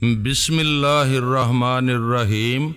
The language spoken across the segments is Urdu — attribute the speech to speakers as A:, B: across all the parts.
A: بسم اللہ الرحمن الرحیم۔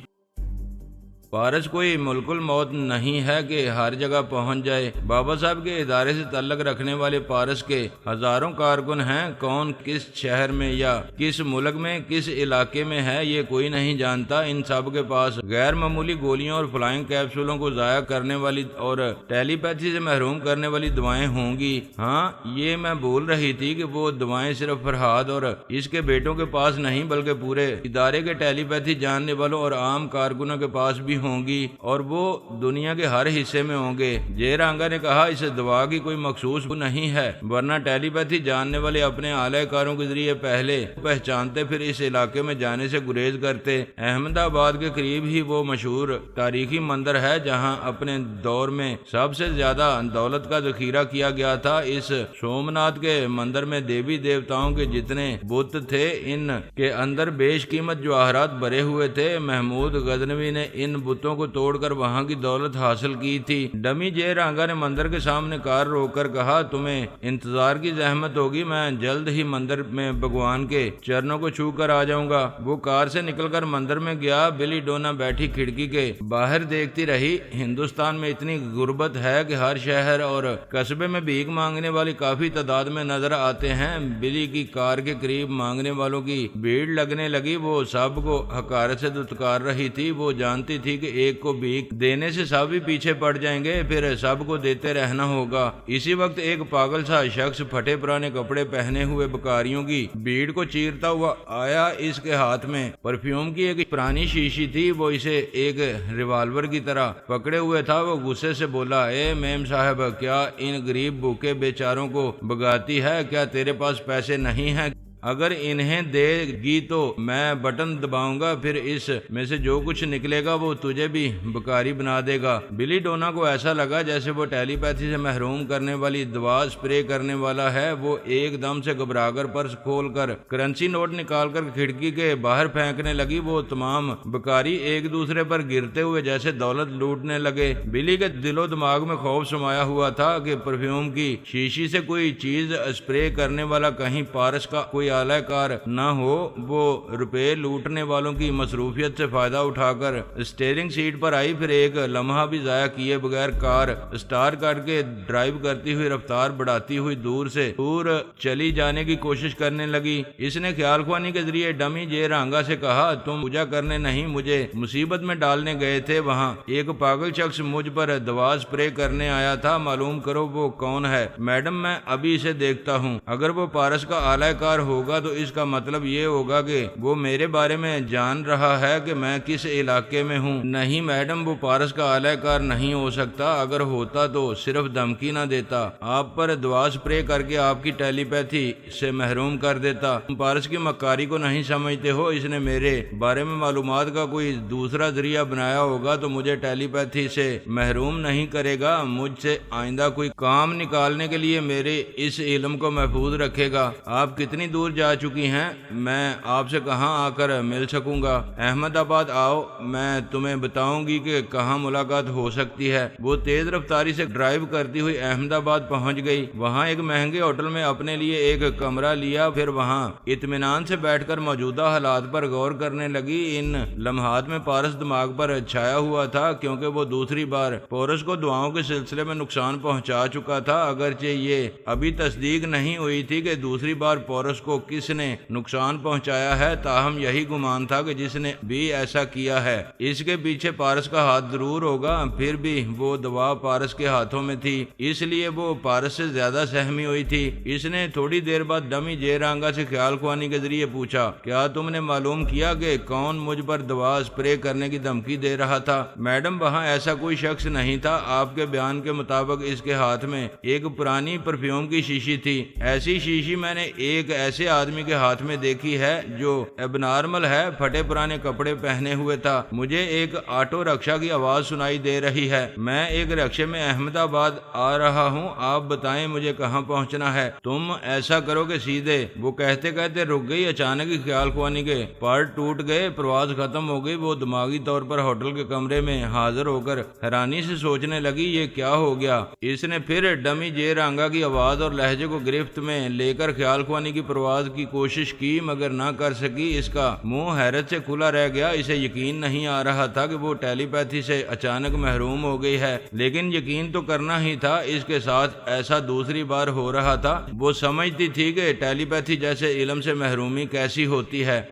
A: پارس کوئی ملک الموت نہیں ہے کہ ہر جگہ پہنچ جائے۔ بابا صاحب کے ادارے سے تعلق رکھنے والے پارس کے ہزاروں کارکن ہیں، کون کس شہر میں یا کس ملک میں کس علاقے میں ہے یہ کوئی نہیں جانتا۔ ان سب کے پاس غیر معمولی گولیوں اور فلائنگ کیپسولوں کو ضائع کرنے والی اور ٹیلی پیتھی سے محروم کرنے والی دوائیں ہوں گی۔ ہاں، یہ میں بول رہی تھی کہ وہ دوائیں صرف فرہاد اور اس کے بیٹوں کے پاس نہیں بلکہ پورے ادارے کے ٹیلی پیتھی جاننے والوں اور عام کارکنوں کے پاس بھی ہوں گی، اور وہ دنیا کے ہر حصے میں ہوں گے۔ جے رانگا نے کہا، اس دوا کی کوئی مخصوص نہیں ہے، ورنہ ٹیلی پیتھی جاننے والے اپنے اعلی کاروں کے ذریعے پہلے پہچانتے پھر اس علاقے میں جانے سے گریز کرتے۔ احمد آباد کے قریب ہی وہ مشہور تاریخی مندر ہے جہاں اپنے دور میں سب سے زیادہ دولت کا ذخیرہ کیا گیا تھا۔ اس سومناتھ کے مندر میں دیوی دیوتاؤں کے جتنے بت تھے، ان کے اندر بیش قیمت جواہرات بھرے ہوئے تھے۔ محمود غزنوی نے ان بتوں کو توڑ کر وہاں کی دولت حاصل کی تھی۔ ڈمی جے رانگا نے مندر کے سامنے کار روک کر کہا، تمہیں انتظار کی زحمت ہوگی، میں جلد ہی مندر میں بھگوان کے چرنوں کو چھو کر آ جاؤں گا۔ وہ کار سے نکل کر مندر میں گیا۔ بلی ڈونا بیٹھی کھڑکی کے باہر دیکھتی رہی۔ ہندوستان میں اتنی غربت ہے کہ ہر شہر اور قصبے میں بھیک مانگنے والے کافی تعداد میں نظر آتے ہیں۔ بلی کی کار کے قریب مانگنے والوں کی بھیڑ لگنے لگی۔ وہ سب کو حقارت سے دتکار رہی تھی۔ وہ جانتی تھی کہ ایک کو بھیک دینے سے سب ہی پیچھے پڑ جائیں گے، پھر سب کو دیتے رہنا ہوگا۔ اسی وقت ایک پاگل سا شخص پھٹے پرانے کپڑے پہنے ہوئے بکاریوں کی بھیڑ کو چیرتا ہوا آیا۔ اس کے ہاتھ میں پرفیوم کی ایک پرانی شیشی تھی، وہ اسے ایک ریوالور کی طرح پکڑے ہوئے تھا۔ وہ غصے سے بولا، اے میم صاحب، کیا ان غریب بھوکے بیچاروں کو بھگاتی ہے؟ کیا تیرے پاس پیسے نہیں ہیں؟ اگر انہیں دے گی تو میں بٹن دباؤں گا، پھر اس میں سے جو کچھ نکلے گا وہ تجھے بھی بکاری بنا دے گا۔ بلی ڈونا کو ایسا لگا جیسے وہ ٹیلی پیتھی سے محروم کرنے والی دوا اسپرے کرنے والا ہے۔ وہ ایک دم سے گھبرا کر پرس کھول کر کرنسی نوٹ نکال کر کھڑکی کے باہر پھینکنے لگی۔ وہ تمام بکاری ایک دوسرے پر گرتے ہوئے جیسے دولت لوٹنے لگے۔ بلی کے دل و دماغ میں خوف سمایا ہوا تھا کہ پرفیوم کی شیشی سے کوئی چیز اسپرے کرنے والا کہیں پارس کا کوئی اعلی کار نہ ہو۔ وہ روپے لوٹنے والوں کی مصروفیت سے فائدہ اٹھا کر اسٹیئرنگ سیٹ پر آئی، پھر ایک لمحہ بھی ضائع کیے بغیر کار اسٹارٹ کر کے ڈرائیو کرتی ہوئی رفتار بڑھاتی ہوئی دور سے دور چلی جانے کی کوشش کرنے لگی۔ اس نے خیال خوانی کے ذریعے ڈمی جے رانگا سے کہا، تم پوجا کرنے نہیں مجھے مصیبت میں ڈالنے گئے تھے؟ وہاں ایک پاگل شخص مجھ پر دوا اسپرے کرنے آیا تھا، معلوم کرو وہ کون ہے۔ میڈم، میں ابھی اسے دیکھتا ہوں۔ اگر وہ پارس کا اعلی کار ہوگا تو اس کا مطلب یہ ہوگا کہ وہ میرے بارے میں جان رہا ہے کہ میں کس علاقے میں ہوں۔ نہیں میڈم، وہ پارس کا اعلی کار نہیں ہو سکتا۔ اگر ہوتا تو صرف دھمکی نہ دیتا، آپ پر دوا اسپرے کر کے آپ کی ٹیلی پیتھی سے محروم کر دیتا۔ تم پارس کی مکاری کو نہیں سمجھتے ہو۔ اس نے میرے بارے میں معلومات کا کوئی دوسرا ذریعہ بنایا ہوگا تو مجھے ٹیلی پیتھی سے محروم نہیں کرے گا۔ مجھ سے آئندہ کوئی کام نکالنے کے لیے میرے اس علم کو محفوظ رکھے گا۔ آپ کتنی دور جا چکی ہیں؟ میں آپ سے کہاں آ کر مل سکوں گا؟ احمد آباد آؤ، میں تمہیں بتاؤں گی کہ کہاں ملاقات ہو سکتی ہے۔ وہ تیز رفتاری سے ڈرائیو کرتی ہوئی احمد آباد پہنچ گئی۔ وہاں ایک مہنگے ہوٹل میں اپنے لیے ایک کمرہ لیا، پھر وہاں اطمینان سے بیٹھ کر موجودہ حالات پر غور کرنے لگی۔ ان لمحات میں پارس دماغ پر چھایا ہوا تھا، کیونکہ وہ دوسری بار پورس کو دعاؤں کے سلسلے میں نقصان پہنچا چکا تھا۔ اگرچہ یہ ابھی تصدیق نہیں ہوئی تھی کہ دوسری بار پورس کو کس نے نقصان پہنچایا ہے، تاہم یہی گمان تھا کہ جس نے بھی ایسا کیا ہے اس کے پیچھے پارس کا ہاتھ ضرور ہوگا۔ پھر بھی وہ دوا پارس کے ہاتھوں میں تھی، اس لیے وہ پارس سے زیادہ سہمی ہوئی تھی۔ اس نے تھوڑی دیر بعد ڈمی جے رانگا سے خیال خوانی کے ذریعے پوچھا، کیا تم نے معلوم کیا کہ کون مجھ پر دوا اسپرے کرنے کی دھمکی دے رہا تھا؟ میڈم، وہاں ایسا کوئی شخص نہیں تھا۔ آپ کے بیان کے مطابق اس کے ہاتھ میں ایک پرانی پرفیوم کی شیشی تھی۔ ایسی شیشی میں نے ایک ایسے آدمی کے ہاتھ میں دیکھی ہے جو اب نارمل ہے، پھٹے پرانے کپڑے پہنے ہوئے تھا۔ مجھے ایک آٹو رکشا کی آواز سنائی دے رہی ہے۔ میں ایک رکشے میں احمد آباد آ رہا ہوں، آپ بتائیں مجھے کہاں پہنچنا ہے؟ تم ایسا کرو کہ سیدھے۔ وہ کہتے کہتے رک گئی۔ اچانک ہی خیال خوانی کے پار ٹوٹ گئے، پرواز ختم ہو گئی۔ وہ دماغی طور پر ہوٹل کے کمرے میں حاضر ہو کر حیرانی سے سوچنے لگی، یہ کیا ہو گیا؟ اس نے پھر ڈمی جے رانگا کی آواز اور لہجے کو گرفت میں لے کر خیال خوانی کی پرواز آواز کی کوشش کی مگر نہ کر سکی۔ اس کا منہ حیرت سے کھلا رہ گیا، اسے یقین نہیں آ رہا تھا کہ وہ ٹیلی پیتھی سے اچانک محروم ہو گئی ہے، لیکن یقین تو کرنا ہی تھا۔ اس کے ساتھ ایسا دوسری بار ہو رہا تھا۔ وہ سمجھتی تھی کہ ٹیلی پیتھی جیسے علم سے محرومی کیسی ہوتی ہے۔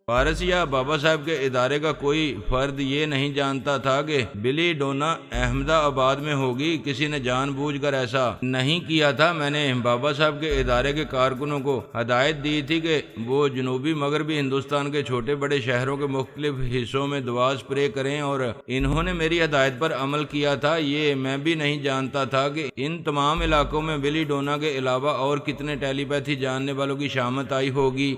A: پارس یا بابا صاحب کے ادارے کا کوئی فرد یہ نہیں جانتا تھا کہ بلی ڈونا احمدہ آباد میں ہوگی۔ کسی نے جان بوجھ کر ایسا نہیں کیا تھا۔ میں نے بابا صاحب کے ادارے کے کارکنوں کو ہدایت دی تھی کہ وہ جنوبی مغربی ہندوستان کے چھوٹے بڑے شہروں کے مختلف حصوں میں دوا اسپرے کریں، اور انہوں نے میری ہدایت پر عمل کیا تھا۔ یہ میں بھی نہیں جانتا تھا کہ ان تمام علاقوں میں بلی ڈونا کے علاوہ اور کتنے ٹیلی پیتھی جاننے والوں کی شامت آئی ہوگی۔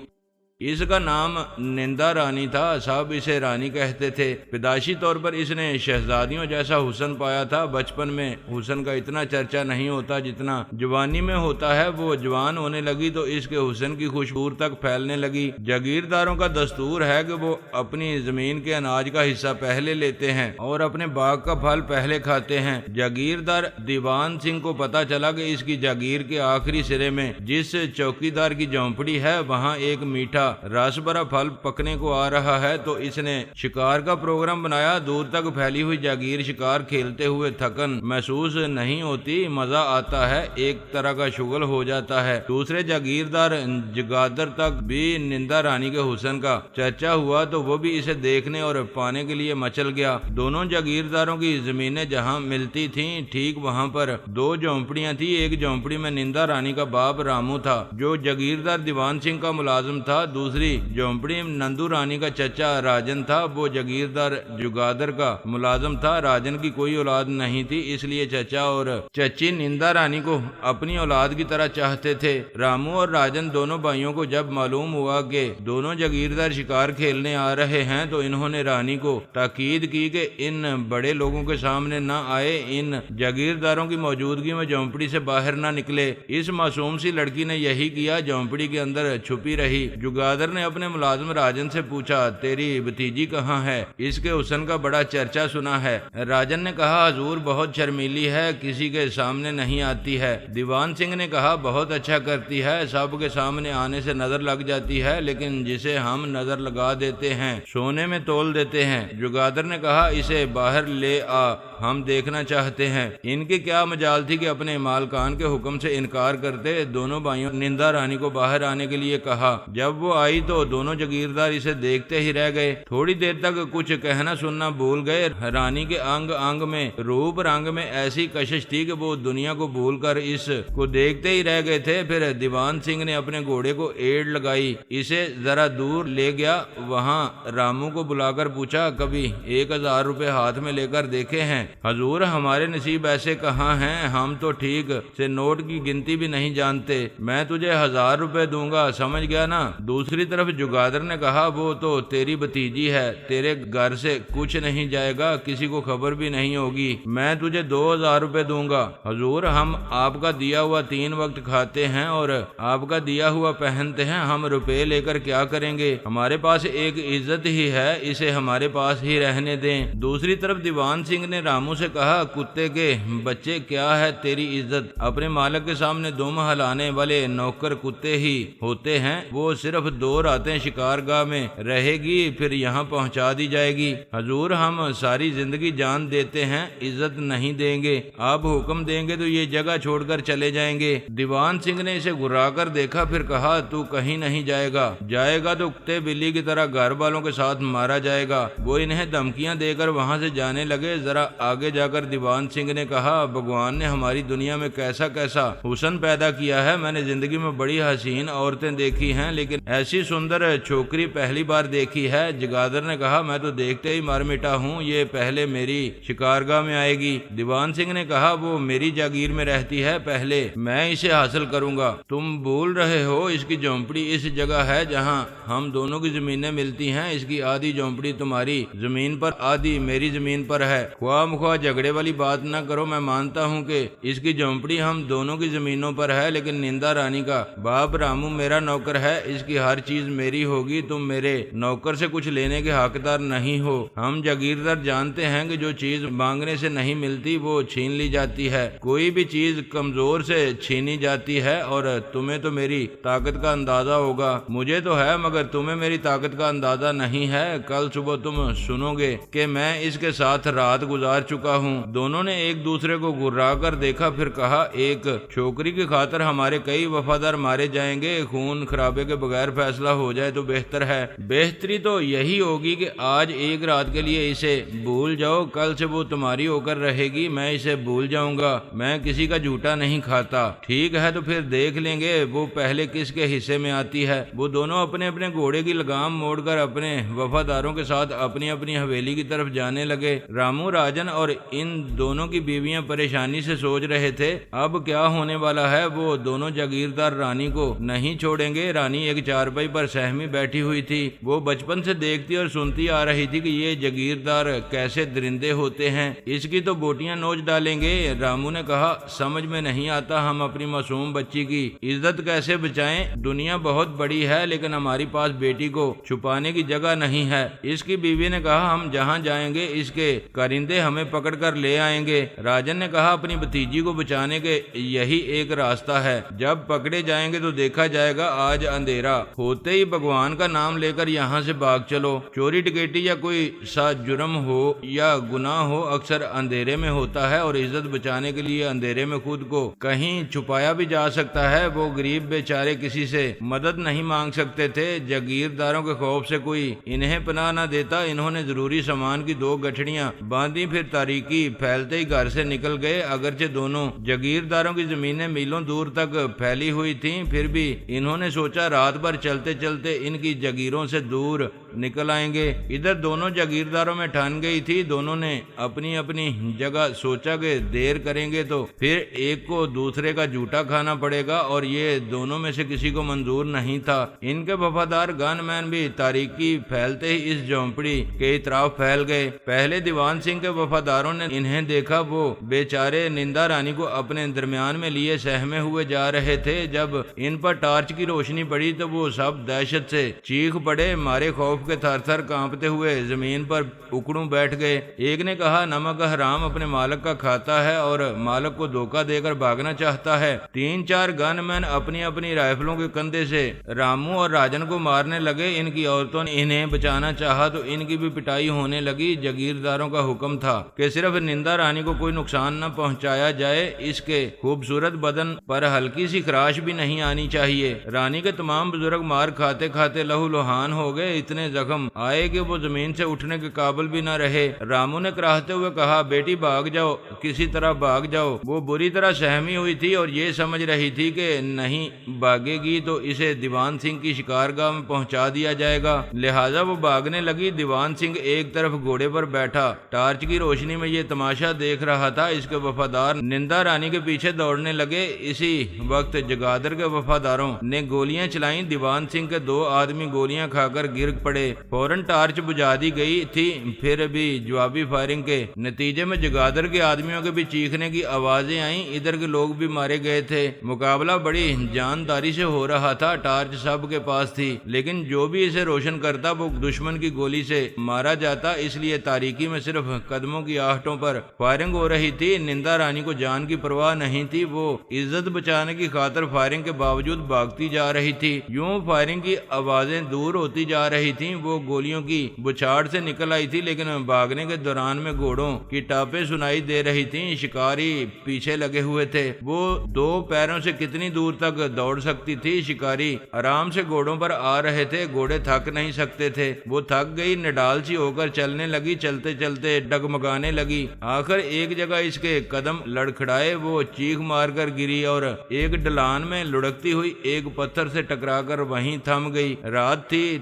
A: اس کا نام نندا رانی تھا، صاحب اسے رانی کہتے تھے۔ پیدائشی طور پر اس نے شہزادیوں جیسا حسن پایا تھا۔ بچپن میں حسن کا اتنا چرچا نہیں ہوتا جتنا جوانی میں ہوتا ہے۔ وہ جوان ہونے لگی تو اس کے حسن کی خوشبو تک پھیلنے لگی۔ جاگیرداروں کا دستور ہے کہ وہ اپنی زمین کے اناج کا حصہ پہلے لیتے ہیں اور اپنے باغ کا پھل پہلے کھاتے ہیں۔ جاگیردار دیوان سنگھ کو پتا چلا کہ اس کی جاگیر کے آخری سرے میں جس چوکیدار کی جھونپڑی ہے وہاں ایک میٹھا رس بھرا پھل پکنے کو آ رہا ہے، تو اس نے شکار کا پروگرام بنایا۔ دور تک پھیلی ہوئی جاگیر شکار کھیلتے ہوئے تھکن محسوس نہیں ہوتی، مزہ آتا ہے، ایک طرح کا شغل ہو جاتا ہے۔ دوسرے جاگیردار جگادر تک بھی نندا رانی کے حسن کا چرچا ہوا تو وہ بھی اسے دیکھنے اور پانے کے لیے مچل گیا۔ دونوں جاگیرداروں کی زمینیں جہاں ملتی تھیں ٹھیک وہاں پر دو جھونپڑیاں تھیں۔ ایک جھونپڑی میں نندا رانی کا باپ رامو تھا جو جاگیردار دیوان سنگھ کا ملازم تھا۔ دوسری جھونپڑی نندو رانی کا چچا راجن تھا، وہ جاگیردار جگادر کا ملازم تھا۔ راجن کی کوئی اولاد نہیں تھی، اس لیے چچا اور چچی نندا رانی کو اپنی اولاد کی طرح چاہتے تھے۔ رامو اور راجن دونوں بھائیوں کو جب معلوم ہوا کہ دونوں جاگیردار شکار کھیلنے آ رہے ہیں تو انہوں نے رانی کو تاکید کی کہ ان بڑے لوگوں کے سامنے نہ آئے، ان جاگیرداروں کی موجودگی میں جھونپڑی سے باہر نہ نکلے۔ اس معصوم سی لڑکی نے یہی کیا، جھونپڑی کے اندر چھپی رہی۔ جگادر نے اپنے ملازم راجن سے پوچھا، تیری بھتیجی کہاں ہے؟ اس کے حسن کا بڑا چرچا سنا ہے۔ راجن نے کہا، حضور بہت شرمیلی ہے، کسی کے سامنے نہیں آتی ہے۔ دیوان سنگھ نے کہا، بہت اچھا کرتی ہے، سب کے سامنے آنے سے نظر لگ جاتی ہے، لیکن جسے ہم نظر لگا دیتے ہیں سونے میں تول دیتے ہیں۔ جگادر نے کہا، اسے باہر لے آ، ہم دیکھنا چاہتے ہیں۔ ان کی کیا مجال تھی کہ اپنے مالکان کے حکم سے انکار کرتے۔ دونوں بھائیوں نے نندا رانی کو باہر آنے کے لیے کہا۔ جب وہ آئی تو دونوں جاگیردار اسے دیکھتے ہی رہ گئے۔ تھوڑی دیر تک کچھ کہنا سننا بھول گئے۔ رانی کے انگ انگ میں روپ رنگ میں ایسی کشش تھی کہ وہ دنیا کو بھول کر اس کو دیکھتے ہی رہ گئے تھے۔ پھر دیوان سنگھ نے اپنے گھوڑے کو ایڑ لگائی، اسے ذرا دور لے گیا، وہاں رامو کو بلا کر پوچھا، کبھی 1000 روپے ہاتھ میں لے کر دیکھے ہیں؟ حضور ہمارے نصیب ایسے کہاں ہیں، ہم تو ٹھیک سے نوٹ کی گنتی بھی نہیں جانتے۔ میں تجھے 1000 روپے دوں گا، سمجھ گیا نا؟ دوسری طرف جگادر نے کہا، وہ تو تیری بھتیجی ہے، تیرے گھر سے کچھ نہیں جائے گا، کسی کو خبر بھی نہیں ہوگی، میں تجھے 2000 روپے دوں گا۔ حضور ہم آپ کا دیا ہوا 3 وقت کھاتے ہیں اور آپ کا دیا ہوا پہنتے ہیں، ہم روپے لے کر کیا کریں گے؟ ہمارے پاس ایک عزت ہی ہے، اسے ہمارے پاس ہی رہنے دیں۔ دوسری طرف دیوان سنگھ نے رامو سے کہا، کتے کے بچے کیا ہے تیری عزت؟ اپنے مالک کے سامنے دم ہلانے والے نوکر کتے ہی ہوتے ہیں، وہ صرف 2 راتیں شکارگاہ میں رہے گی، پھر یہاں پہنچا دی جائے گی۔ حضور ہم ساری زندگی جان دیتے ہیں، عزت نہیں دیں گے، آپ حکم دیں گے تو یہ جگہ چھوڑ کر چلے جائیں گے۔ دیوان سنگھ نے اسے گھرا کر دیکھا، پھر کہا، تو کہیں نہیں جائے گا، جائے گا تو کتے بلی کی طرح گھر والوں کے ساتھ مارا جائے گا۔ وہ انہیں دھمکیاں دے کر وہاں سے جانے لگے۔ ذرا آگے جا کر دیوان سنگھ نے کہا، بھگوان نے ہماری دنیا میں کیسا کیسا حسن پیدا کیا ہے، میں نے زندگی میں بڑی حسین عورتیں دیکھی ہیں لیکن ایسی سندر چھوکری پہلی بار دیکھی ہے۔ جگادر نے کہا، میں تو دیکھتے ہی مر مٹا ہوں، یہ پہلے میری شکارگاہ میں آئے گی۔ دیوان سنگھ نے کہا، وہ میری جاگیر میں رہتی ہے، پہلے میں اسے حاصل کروں گا۔ تم بھول رہے ہو، اس کی جھونپڑی اس جگہ ہے جہاں ہم دونوں کی زمینیں ملتی ہیں، اس کی آدھی جھونپڑی تمہاری زمین پر، آدھی میری زمین پر ہے۔ خواہ مخواہ جھگڑے والی بات نہ کرو، میں مانتا ہوں کہ اس کی جھونپڑی ہم دونوں کی زمینوں پر ہے، لیکن نندا رانی کا باپ رامو میرا نوکر ہے، اس کی ہر ہر چیز میری ہوگی، تم میرے نوکر سے کچھ لینے کے حقدار نہیں ہو۔ ہم جاگیردار جانتے ہیں کہ جو چیز مانگنے سے نہیں ملتی وہ چھین لی جاتی ہے، کوئی بھی چیز کمزور سے چھینی جاتی ہے، اور تمہیں تو میری طاقت کا اندازہ ہوگا۔ مجھے تو ہے مگر تمہیں میری طاقت کا اندازہ نہیں ہے۔ کل صبح تم سنو گے کہ میں اس کے ساتھ رات گزار چکا ہوں۔ دونوں نے ایک دوسرے کو گھرا کر دیکھا، پھر کہا ایک چھوکری کی خاطر ہمارے کئی وفادار مارے جائیں گے، خون خرابے کے بغیر فیصلہ ہو جائے تو بہتر ہے۔ بہتری تو یہی ہوگی کہ آج ایک رات کے لیے اسے بھول جاؤ، کل سے وہ تمہاری ہو کر رہے گی، میں اسے بھول جاؤں گا۔ میں کسی کا جھوٹا نہیں کھاتا۔ ٹھیک ہے تو پھر دیکھ لیں گے وہ پہلے کس کے حصے میں آتی ہے۔ وہ دونوں اپنے اپنے گھوڑے کی لگام موڑ کر اپنے وفاداروں کے ساتھ اپنی اپنی حویلی کی طرف جانے لگے۔ رامو راجن اور ان دونوں کی بیویاں پریشانی سے سوچ رہے تھے اب کیا ہونے والا ہے۔ وہ دونوں جاگیردار رانی کو نہیں چھوڑیں گے۔ رانی ایک چارپائی پر سہمی بیٹھی ہوئی تھی، وہ بچپن سے دیکھتی اور سنتی آ رہی تھی کہ یہ جاگیردار کیسے درندے ہوتے ہیں، اس کی تو بوٹیاں نوچ ڈالیں گے۔ رامو نے کہا سمجھ میں نہیں آتا ہم اپنی معصوم بچی کی عزت کیسے بچائیں، دنیا بہت بڑی ہے لیکن ہماری پاس بیٹی کو چھپانے کی جگہ نہیں ہے۔ اس کی بیوی نے کہا ہم جہاں جائیں گے اس کے کارندے ہمیں پکڑ کر لے آئیں گے۔ راجن نے کہا اپنی بھتیجی کو بچانے کے یہی ایک راستہ ہے، جب پکڑے جائیں گے تو دیکھا جائے گا، آج اندھیرا ہوتے ہی بھگوان کا نام لے کر یہاں سے بھاگ چلو۔ چوری ڈکیٹی یا کوئی سا جرم ہو یا گناہ ہو اکثر اندھیرے میں ہوتا ہے، اور عزت بچانے کے لیے اندھیرے میں خود کو کہیں چھپایا بھی جا سکتا ہے۔ وہ غریب بیچارے کسی سے مدد نہیں مانگ سکتے تھے، جاگیرداروں کے خوف سے کوئی انہیں پناہ نہ دیتا۔ انہوں نے ضروری سامان کی 2 گٹھڑیاں باندھی، پھر تاریکی پھیلتے ہی گھر سے نکل گئے۔ اگرچہ دونوں جاگیرداروں کی زمینیں میلوں دور تک پھیلی ہوئی تھیں، پھر بھی انہوں نے سوچا رات بھر چلتے چلتے ان کی جاگیروں سے دور نکل آئیں گے۔ ادھر دونوں جاگیرداروں میں ٹھان گئی تھی، دونوں نے اپنی اپنی جگہ سوچا کہ دیر کریں گے تو پھر ایک کو دوسرے کا جھوٹا کھانا پڑے گا، اور یہ دونوں میں سے کسی کو منظور نہیں تھا۔ ان کے وفادار گن مین بھی تاریکی پھیلتے ہی اس جھونپڑی کے اطراف پھیل گئے۔ پہلے دیوان سنگھ کے وفاداروں نے انہیں دیکھا، وہ بیچارے نندا رانی کو اپنے درمیان میں لیے سہمے ہوئے جا رہے تھے۔ جب ان پر ٹارچ کی روشنی پڑی تو وہ سب دہشت سے چیخ پڑے، مارے خوف کے تھر تھر کانپتے ہوئے زمین پر اکڑوں بیٹھ گئے۔ ایک نے کہا نمک حرام اپنے مالک کا کھاتا ہے اور مالک کو دھوکہ دے کر بھاگنا چاہتا ہے۔ 3-4 گن مین اپنی اپنی رائفلوں کے کندھے سے رامو اور راجن کو مارنے لگے۔ ان کی عورتوں نے انہیں بچانا چاہا تو ان کی بھی پٹائی ہونے لگی۔ جاگیرداروں کا حکم تھا کہ صرف نندا رانی کو کوئی نقصان نہ پہنچایا جائے، اس کے خوبصورت بدن پر ہلکی سی خراش بھی نہیں آنی چاہیے۔ رانی کے تمام بزرگ مار کھاتے کھاتے لہو لہان ہو گئے، اتنے زخم آئے کہ وہ زمین سے اٹھنے کے قابل بھی نہ رہے۔ رامو نے کراہتے ہوئے کہا بیٹی بھاگ جاؤ، کسی طرح بھاگ جاؤ۔ وہ بری طرح سہمی ہوئی تھی اور یہ سمجھ رہی تھی کہ نہیں بھاگے گی تو اسے دیوان سنگھ کی شکارگاہ میں پہنچا دیا جائے گا، لہٰذا وہ بھاگنے لگی۔ دیوان سنگھ ایک طرف گھوڑے پر بیٹھا ٹارچ کی روشنی میں یہ تماشا دیکھ رہا تھا، اس کے وفادار نندا رانی کے پیچھے دوڑنے لگے۔ اسی وقت جگادر کے وفاداروں نے گولیاں چلائیں، دیوان سنگھ کے 2 آدمی گولیاں کھا کر گر پڑے۔ فوراً ٹارچ بجھا دی گئی تھی، پھر بھی جوابی فائرنگ کے نتیجے میں جگادر کے آدمیوں کے بھی چیخنے کی آوازیں آئیں، ادھر کے لوگ بھی مارے گئے تھے۔ مقابلہ بڑی جانداری سے ہو رہا تھا، ٹارچ سب کے پاس تھی لیکن جو بھی اسے روشن کرتا وہ دشمن کی گولی سے مارا جاتا، اس لیے تاریکی میں صرف قدموں کی آہٹوں پر فائرنگ ہو رہی تھی۔ نندا رانی کو جان کی پرواہ نہیں تھی، وہ عزت بچانے کی خاطر فائرنگ کے باوجود بھاگتی جا رہی تھی۔ یوں فائرنگ کی آوازیں دور ہوتی جا رہی تھیں، وہ گولیوں کی بچھاڑ سے نکل آئی تھی لیکن بھاگنے کے دوران میں گھوڑوں کی ٹاپیں سنائی دے رہی تھیں۔ شکاری پیچھے لگے ہوئے تھے، وہ 2 پیروں سے کتنی دور تک دوڑ سکتی تھی؟ شکاری آرام سے گھوڑوں پر آ رہے تھے، گھوڑے تھک نہیں سکتے تھے۔ وہ تھک گئی، نڈال سی ہو کر چلنے لگی، چلتے چلتے ڈگمگانے لگی۔ آخر ایک جگہ اس کے قدم لڑکھڑائے، وہ چیخ مار کر گری اور ایک ڈھلان میں لڑکتی ہوئی ایک پتھر سے ٹکرا کر وہیں تھم گئی۔ رات تھی،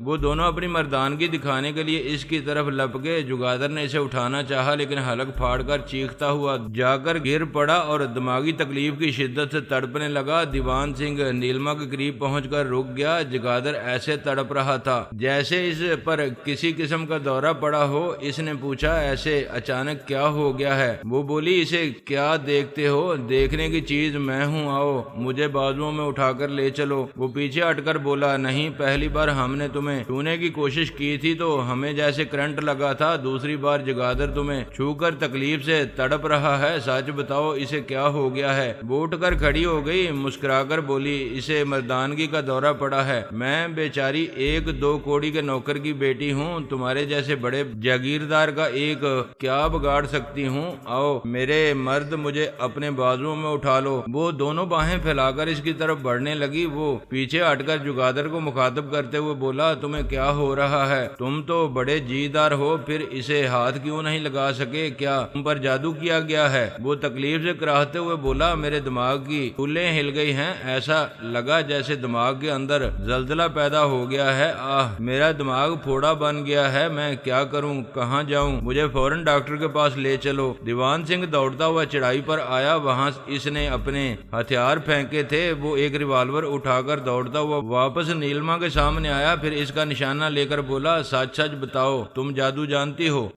A: وہ دونوں اپنی مردانگی دکھانے کے لیے اس کی طرف لپکے۔ جگادر نے اسے اٹھانا چاہا لیکن حلق پھاڑ کر چیختا ہوا جا کر گر پڑا اور دماغی تکلیف کی شدت سے تڑپنے لگا۔ دیوان سنگھ نیلما کے قریب پہنچ کر رک گیا۔ جگادر ایسے تڑپ رہا تھا جیسے اس پر کسی قسم کا دورہ پڑا ہو۔ اس نے پوچھا ایسے اچانک کیا ہو گیا ہے؟ وہ بولی اسے کیا دیکھتے ہو؟ دیکھنے کی چیز میں ہوں، آؤ مجھے بازوؤں میں اٹھا کر لے چلو۔ وہ پیچھے ہٹ کر بولا نہیں، پہلی بار ہم نے تمہیں چھونے کی کوشش کی تھی تو ہمیں جیسے کرنٹ لگا تھا، دوسری بار جگادر تمہیں چھو کر تکلیف سے تڑپ رہا ہے، سچ بتاؤ اسے کیا ہو گیا ہے؟ وہ اٹھ کر کھڑی ہو گئی، مسکرا کر بولی اسے مردانگی کا دورہ پڑا ہے، میں بیچاری 1-2 کوڑی کے نوکر کی بیٹی ہوں، تمہارے جیسے بڑے جاگیردار کا ایک کیا بگاڑ سکتی ہوں؟ آؤ میرے مرد مجھے اپنے بازوؤں میں اٹھا لو۔ وہ دونوں باہیں پھیلا کر اس کی طرف بڑھنے لگی۔ وہ پیچھے ہٹ کر جگادر کو مخاطب کرتے ہوئے بولا تمہیں کیا ہو رہا ہے؟ تم تو بڑے جی دار ہو، پھر اسے ہاتھ کیوں نہیں لگا سکے؟ کیا تم پر جادو کیا گیا ہے؟ وہ تکلیف سے کراہتے ہوئے بولا میرے دماغ کی پھولیں ہل گئی ہیں، ایسا لگا جیسے دماغ کے اندر زلزلہ پیدا ہو گیا ہے، آہ میرا دماغ پھوڑا بن گیا ہے، میں کیا کروں، کہاں جاؤں، مجھے فوراً ڈاکٹر کے پاس لے چلو۔ دیوان سنگھ دوڑتا ہوا چڑھائی پر آیا، وہاں اس نے اپنے ہتھیار پھینکے تھے۔ وہ ایک ریوالور اٹھا کر دوڑتا ہوا واپس نیلما کے سامنے آیا، پھر اس کا نشانہ لے کر بولا سچ سچ بتاؤ تم جادو جانتی ہو؟